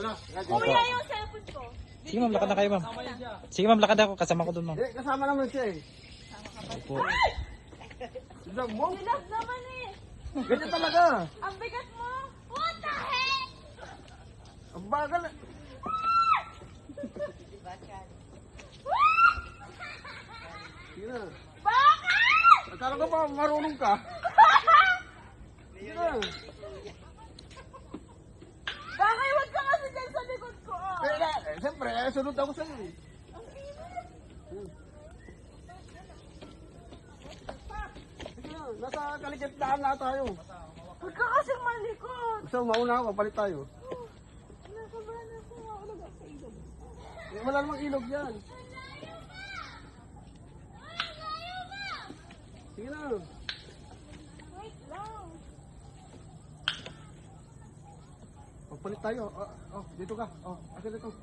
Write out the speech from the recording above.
Kuya yung cellphone ko. Sige ma'am, lakad na kayo ma'am. Sige ma'am, lakad ako. Kasama ko dun ma'am. Eh, kasama naman siya eh. Opo. Isang mo? Bilas naman eh. Ganyan talaga. Ang bigat mo. What the heck? Ang bagal. Sige na. Bakit? Akala ko ba marunong ka? Sige na. Bakit? Huwag ka kasi dyan sa likod ko. Siyempre, sunod ako sa'yo eh. Sige na, nasa kaligitnaan na tayo. Huwag ka kasi malikot. So, mauna ako, palit tayo. Nakabahan ako. Maulog ako sa ilog. Eh, wala namang ilog yan. Sige na. Wait lang. Palit tayo. Dito ka. Akin dito.